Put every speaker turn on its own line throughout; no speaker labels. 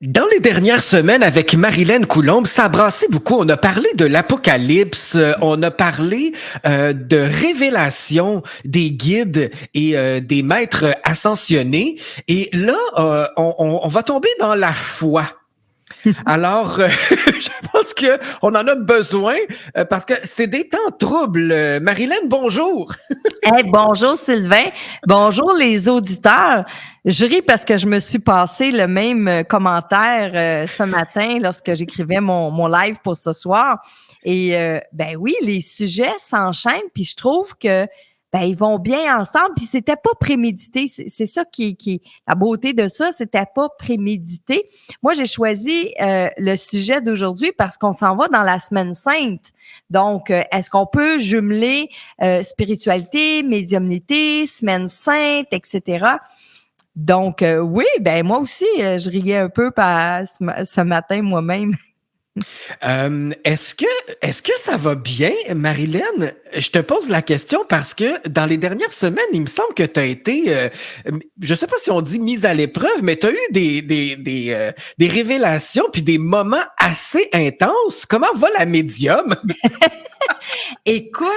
Dans les dernières semaines, avec Marilyn Coulombe, ça a brassé beaucoup. On a parlé de l'apocalypse, on a parlé de révélation des guides et des maîtres ascensionnés. Et là, on va tomber dans la foi. Alors, je pense que on en a besoin parce que c'est des temps troubles. Marilyn, bonjour.
Hey, bonjour Sylvain, bonjour les auditeurs. Je ris parce que je me suis passé le même commentaire ce matin lorsque j'écrivais mon live pour ce soir. Et ben oui, les sujets s'enchaînent, puis je trouve que ils vont bien ensemble. Puis c'était pas prémédité, c'est ça qui est la beauté de ça, c'était pas prémédité. Moi, j'ai choisi le sujet d'aujourd'hui parce qu'on s'en va dans la semaine sainte. Donc, est-ce qu'on peut jumeler spiritualité, médiumnité, semaine sainte, etc. Donc, oui, ben moi aussi, je riais un peu ce matin moi-même.
Est-ce que ça va bien, Marilyn? Je te pose la question parce que dans les dernières semaines, il me semble que tu as été, je sais pas si on dit mise à l'épreuve, mais tu as eu des révélations puis des moments assez intenses. Comment va la médium?
Écoute,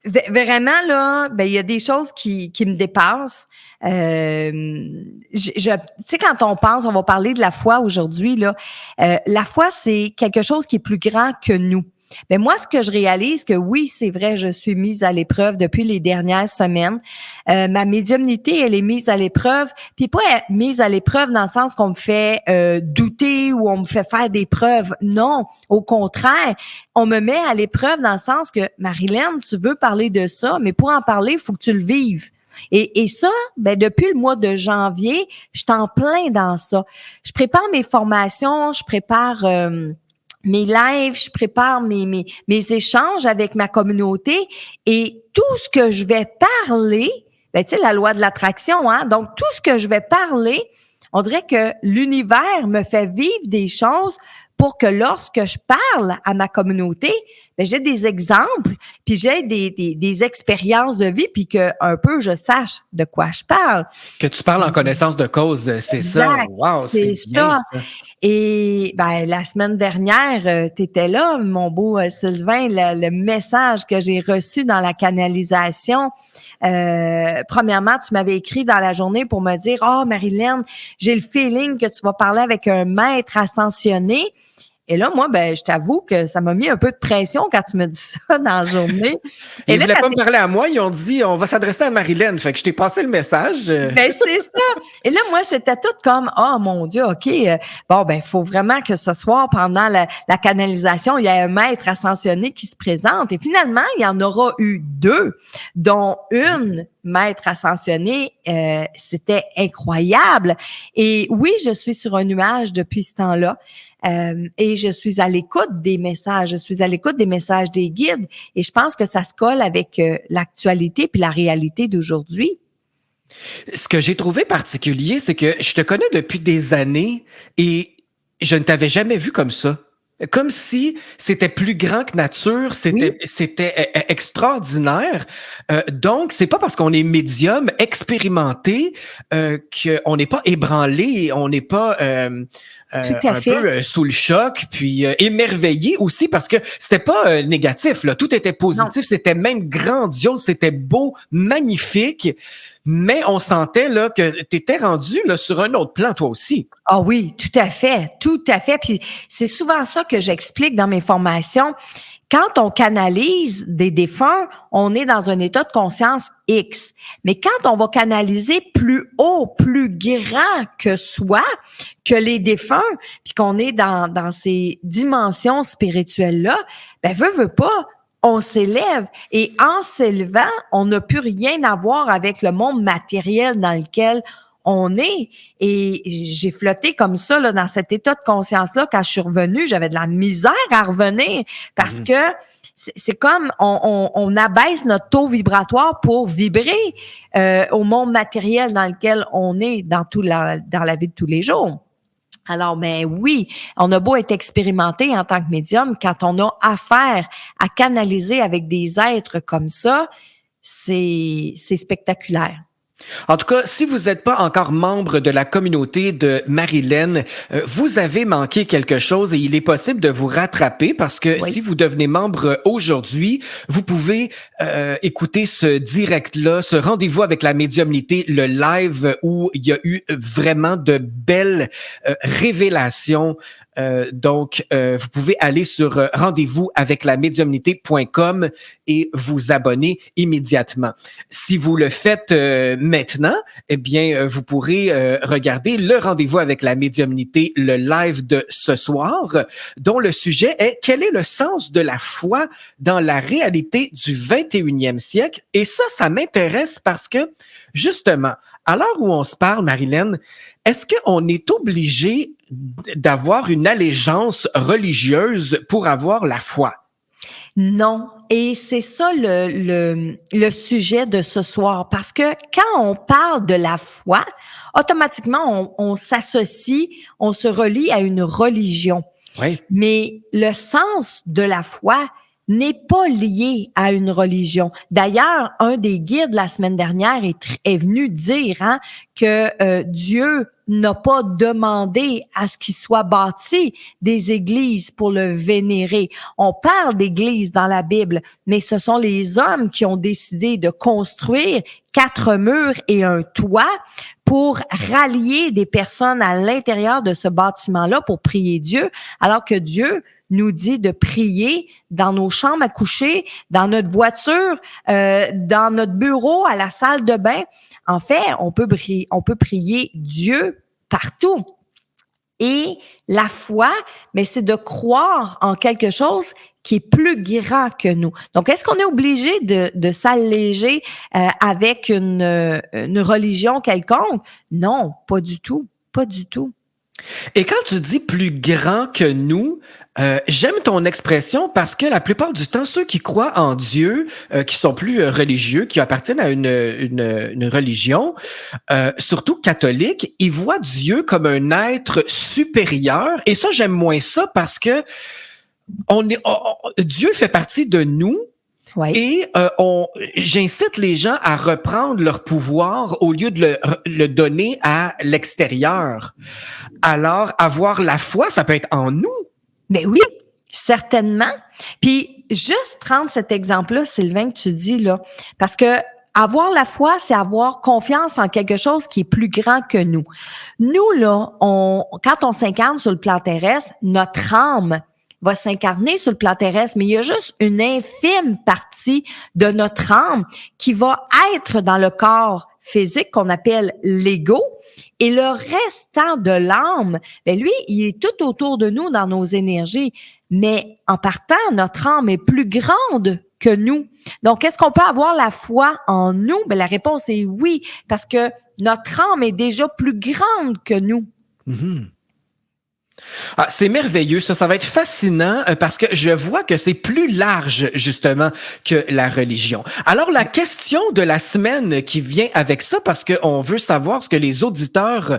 vraiment là, il y a des choses qui me dépassent. Tu sais, quand on pense, on va parler de la foi aujourd'hui là. La foi, c'est quelque chose qui est plus grand que nous. Mais moi, ce que je réalise, que oui, c'est vrai, je suis mise à l'épreuve depuis les dernières semaines. Ma médiumnité, elle est mise à l'épreuve, puis pas mise à l'épreuve dans le sens qu'on me fait douter ou on me fait faire des preuves. Non, au contraire, on me met à l'épreuve dans le sens que, Marilyn, tu veux parler de ça, mais pour en parler, il faut que tu le vives. Et ça, depuis le mois de janvier, je suis en plein dans ça. Je prépare mes formations, je prépare mes lives, je prépare mes échanges avec ma communauté et tout ce que je vais parler, tu sais, la loi de l'attraction, hein. Donc, tout ce que je vais parler, on dirait que l'univers me fait vivre des choses pour que lorsque je parle à ma communauté, j'ai des exemples, puis j'ai des expériences de vie, puis que un peu je sache de quoi je parle.
Que tu parles en connaissance de cause, c'est
Exact,
ça. Wow, c'est bien ça.
Et la semaine dernière, tu étais là, mon beau Sylvain, le message que j'ai reçu dans la canalisation. Premièrement, tu m'avais écrit dans la journée pour me dire « Oh, Marilyn, j'ai le feeling que tu vas parler avec un maître ascensionné. » Et là, moi, je t'avoue que ça m'a mis un peu de pression quand tu me dis ça dans la journée.
Ils ne voulaient pas me parler à moi, ils ont dit on va s'adresser à Marilyn. Fait que je t'ai passé le message.
C'est ça. Et là, moi, j'étais toute comme oh mon Dieu, OK. Faut vraiment que ce soir, pendant la canalisation, il y a un maître ascensionné qui se présente. Et finalement, il y en aura eu deux, dont une maître ascensionné, c'était incroyable. Et oui, je suis sur un nuage depuis ce temps-là. Et je suis à l'écoute des messages, des guides, et je pense que ça se colle avec l'actualité puis la réalité d'aujourd'hui.
Ce que j'ai trouvé particulier, c'est que je te connais depuis des années et je ne t'avais jamais vu comme ça. Comme si c'était plus grand que nature, c'était extraordinaire. Donc, c'est pas parce qu'on est médium expérimenté qu'on n'est pas ébranlé, on n'est pas peu sous le choc, puis émerveillé aussi parce que c'était pas négatif, là. Tout était positif, c'était même grandiose, c'était beau, magnifique. Mais on sentait là que tu étais rendu là, sur un autre plan, toi aussi.
Ah oui, tout à fait, tout à fait. Puis c'est souvent ça que j'explique dans mes formations. Quand on canalise des défunts, on est dans un état de conscience X. Mais quand on va canaliser plus haut, plus grand que soi, que les défunts, puis qu'on est dans ces dimensions spirituelles-là, veut pas, on s'élève. Et en s'élevant, on n'a plus rien à voir avec le monde matériel dans lequel on est. Et j'ai flotté comme ça là, dans cet état de conscience-là. Quand je suis revenue, j'avais de la misère à revenir parce que c'est comme on abaisse notre taux vibratoire pour vibrer au monde matériel dans lequel on est dans la vie de tous les jours. Alors, oui, on a beau être expérimenté en tant que médium, quand on a affaire à canaliser avec des êtres comme ça, c'est spectaculaire.
En tout cas, si vous n'êtes pas encore membre de la communauté de Marilyn, vous avez manqué quelque chose et il est possible de vous rattraper parce que
Oui.
si vous devenez membre aujourd'hui, vous pouvez écouter ce direct-là, ce rendez-vous avec la médiumnité, le live où il y a eu vraiment de belles révélations. Donc, vous pouvez aller sur rendez-vous avec la médiumnité.com et vous abonner immédiatement. Si vous le faites maintenant, eh bien, vous pourrez regarder le rendez-vous avec la médiumnité, le live de ce soir, dont le sujet est « Quel est le sens de la foi dans la réalité du 21e siècle? » Et ça m'intéresse parce que, justement, à l'heure où on se parle, Marilyn, est-ce qu'on est obligé d'avoir une allégeance religieuse pour avoir la foi?
Non. Et c'est ça le sujet de ce soir. Parce que quand on parle de la foi, automatiquement, on s'associe, on se relie à une religion.
Oui.
Mais le sens de la foi n'est pas lié à une religion. D'ailleurs, un des guides la semaine dernière est venu dire que Dieu n'a pas demandé à ce qu'il soit bâti des églises pour le vénérer. On parle d'églises dans la Bible, mais ce sont les hommes qui ont décidé de construire 4 murs et un toit pour rallier des personnes à l'intérieur de ce bâtiment-là pour prier Dieu, alors que Dieu nous dit de prier dans nos chambres à coucher, dans notre voiture, dans notre bureau, à la salle de bain. En fait, on peut prier Dieu partout. Et la foi, mais c'est de croire en quelque chose qui est plus grand que nous. Donc, est-ce qu'on est obligé de s'alléger avec une religion quelconque? Non, pas du tout. Pas du tout.
Et quand tu dis plus grand que nous, j'aime ton expression parce que la plupart du temps, ceux qui croient en Dieu, qui sont plus religieux, qui appartiennent à une religion, surtout catholique, ils voient Dieu comme un être supérieur. Et ça, j'aime moins ça parce que Dieu fait partie de nous.
Oui.
Et j'incite les gens à reprendre leur pouvoir au lieu de le donner à l'extérieur. Alors, avoir la foi, ça peut être en nous.
Mais oui, certainement. Puis, juste prendre cet exemple-là, Sylvain, que tu dis là, parce que avoir la foi, c'est avoir confiance en quelque chose qui est plus grand que nous. Nous, là, quand on s'incarne sur le plan terrestre, notre âme va s'incarner sur le plan terrestre, mais il y a juste une infime partie de notre âme qui va être dans le corps physique qu'on appelle l'ego. Et le restant de l'âme, ben lui, il est tout autour de nous dans nos énergies. Mais en partant, notre âme est plus grande que nous. Donc, est-ce qu'on peut avoir la foi en nous? Ben, la réponse est oui, parce que notre âme est déjà plus grande que nous.
Mm-hmm. Ah, c'est merveilleux, ça va être fascinant parce que je vois que c'est plus large justement que la religion. Alors la question de la semaine qui vient avec ça, parce qu'on veut savoir ce que les auditeurs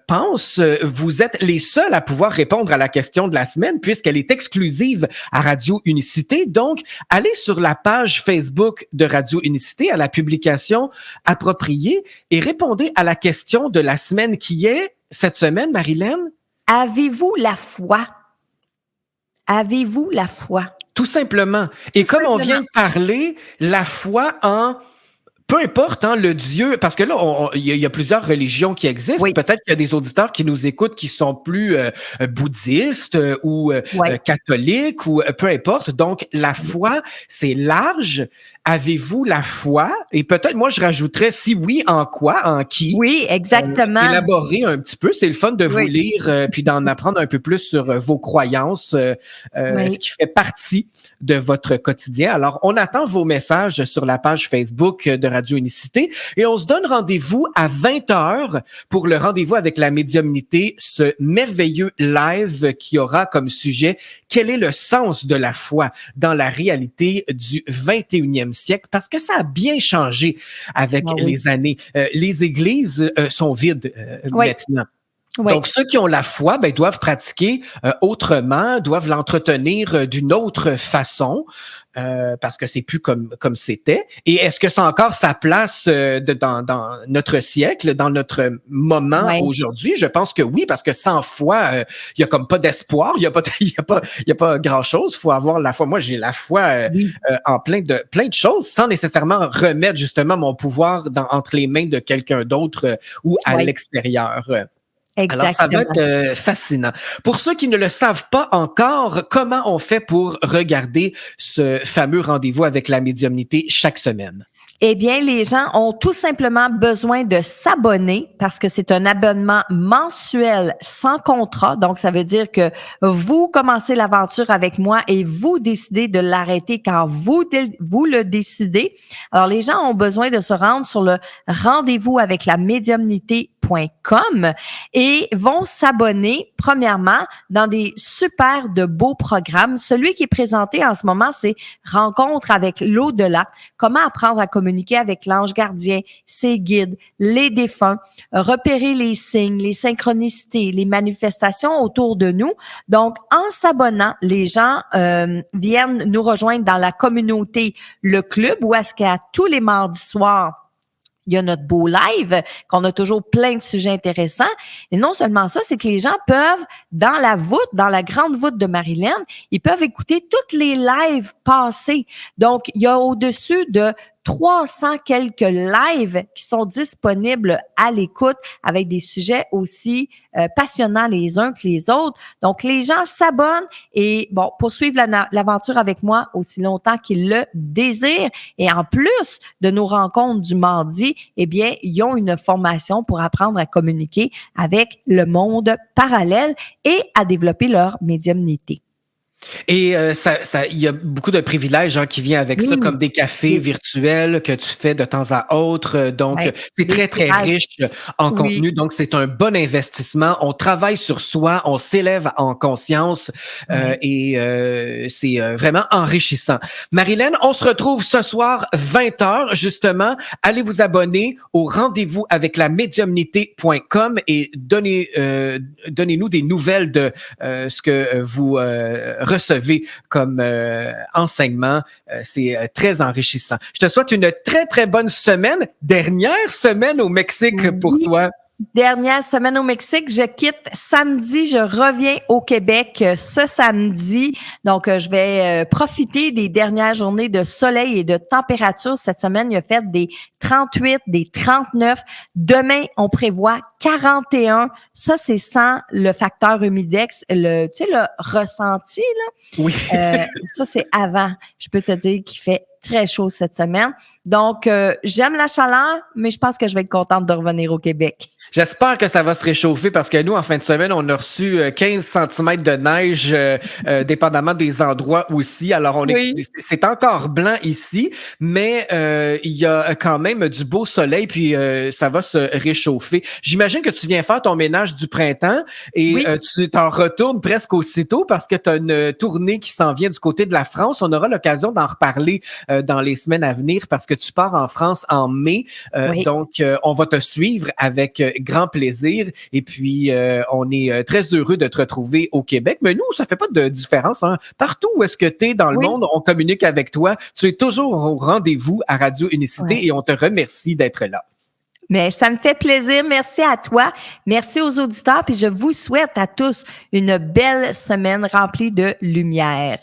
pensent, vous êtes les seuls à pouvoir répondre à la question de la semaine puisqu'elle est exclusive à Radio Unicité. Donc, allez sur la page Facebook de Radio Unicité, à la publication appropriée et répondez à la question de la semaine qui est cette semaine, Marilyn.
Avez-vous la foi? Avez-vous la foi?
Tout simplement. Et comme on vient de parler, la foi en... Peu importe, le Dieu, parce que là, il y a plusieurs religions qui existent.
Oui.
Peut-être qu'il y a des auditeurs qui nous écoutent qui sont plus bouddhistes ou catholiques ou peu importe. Donc, la foi, c'est large. Avez-vous la foi? Et peut-être, moi, je rajouterais, si oui, en quoi? En qui?
Oui, exactement.
Élaborer un petit peu. C'est le fun de vous lire puis d'en apprendre un peu plus sur vos croyances, ce qui fait partie de votre quotidien. Alors, on attend vos messages sur la page Facebook de Radio Unicité et on se donne rendez-vous à 20h pour le rendez-vous avec la médiumnité, ce merveilleux live qui aura comme sujet « Quel est le sens de la foi dans la réalité du 21e siècle? » Parce que ça a bien changé avec les années. Les églises sont vides maintenant.
Oui.
Donc, ceux qui ont la foi, ben, doivent pratiquer autrement, doivent l'entretenir d'une autre façon, parce que c'est plus comme c'était. Et est-ce que ça a encore sa place dans notre siècle, dans notre moment
Ouais.
aujourd'hui? Je pense que oui, parce que sans foi, il y a comme pas d'espoir, il y a pas, il y a pas grand-chose. Il faut avoir la foi. Moi, j'ai la foi
Oui.
en plein de choses, sans nécessairement remettre justement mon pouvoir entre les mains de quelqu'un d'autre ou à
Oui.
l'extérieur. Alors, ça va
Exactement.
être fascinant. Pour ceux qui ne le savent pas encore, comment on fait pour regarder ce fameux rendez-vous avec la médiumnité chaque semaine?
Eh bien, les gens ont tout simplement besoin de s'abonner parce que c'est un abonnement mensuel sans contrat. Donc, ça veut dire que vous commencez l'aventure avec moi et vous décidez de l'arrêter quand vous le décidez. Alors, les gens ont besoin de se rendre sur le rendez-vous avec la médiumnité.com et vont s'abonner, premièrement, dans des super de beaux programmes. Celui qui est présenté en ce moment, c'est Rencontre avec l'au-delà. Comment apprendre à communiquer avec l'ange gardien, ses guides, les défunts, repérer les signes, les synchronicités, les manifestations autour de nous. Donc, en s'abonnant, les gens viennent nous rejoindre dans la communauté Le Club, où est-ce qu'à tous les mardis soirs, il y a notre beau live, qu'on a toujours plein de sujets intéressants. Et non seulement ça, c'est que les gens peuvent, dans la voûte, dans la grande voûte de Marilyn, ils peuvent écouter toutes les lives passés. Donc, il y a au-dessus de 300 quelques lives qui sont disponibles à l'écoute avec des sujets aussi passionnants les uns que les autres. Donc, les gens s'abonnent et bon, poursuivent l'aventure avec moi aussi longtemps qu'ils le désirent. Et en plus de nos rencontres du mardi, eh bien, ils ont une formation pour apprendre à communiquer avec le monde parallèle et à développer leur médiumnité.
Et il y a beaucoup de privilèges qui viennent avec ça, comme des cafés
Oui.
virtuels que tu fais de temps à autre. Donc,
Ouais.
c'est
Des
très, très
tirages.
riche en
Oui.
contenu. Donc, c'est un bon investissement. On travaille sur soi, on s'élève en conscience
Ouais.
et c'est vraiment enrichissant. Marilyn, on se retrouve ce soir 20h, justement. Allez vous abonner au rendez-vous avec la médiumnité.com et donnez-nous des nouvelles de ce que vous recevez comme enseignement. C'est très enrichissant. Je te souhaite une très, très bonne semaine. Dernière semaine au Mexique pour toi.
Dernière semaine au Mexique. Je quitte samedi. Je reviens au Québec ce samedi. Donc, je vais profiter des dernières journées de soleil et de température. Cette semaine, il a fait des 38, des 39. Demain, on prévoit 41. Ça, c'est sans le facteur humidex, tu sais, le ressenti, là.
Oui.
Ça, c'est avant. Je peux te dire qu'il fait très chaud cette semaine. Donc, j'aime la chaleur, mais je pense que je vais être contente de revenir au Québec.
J'espère que ça va se réchauffer parce que nous, en fin de semaine, on a reçu 15 cm de neige, dépendamment des endroits aussi. Alors, c'est encore blanc ici, mais il y a quand même du beau soleil, puis ça va se réchauffer. J'imagine que tu viens faire ton ménage du printemps et tu t'en retournes presque aussitôt parce que tu as une tournée qui s'en vient du côté de la France. On aura l'occasion d'en reparler dans les semaines à venir parce que tu pars en France en mai. Donc, on va te suivre avec grand plaisir. Et puis, on est très heureux de te retrouver au Québec. Mais nous, ça fait pas de différence. Partout où est-ce que tu es dans le monde, on communique avec toi. Tu es toujours au rendez-vous à Radio Unicité et on te remercie d'être là.
Mais ça me fait plaisir. Merci à toi. Merci aux auditeurs. Puis je vous souhaite à tous une belle semaine remplie de lumière.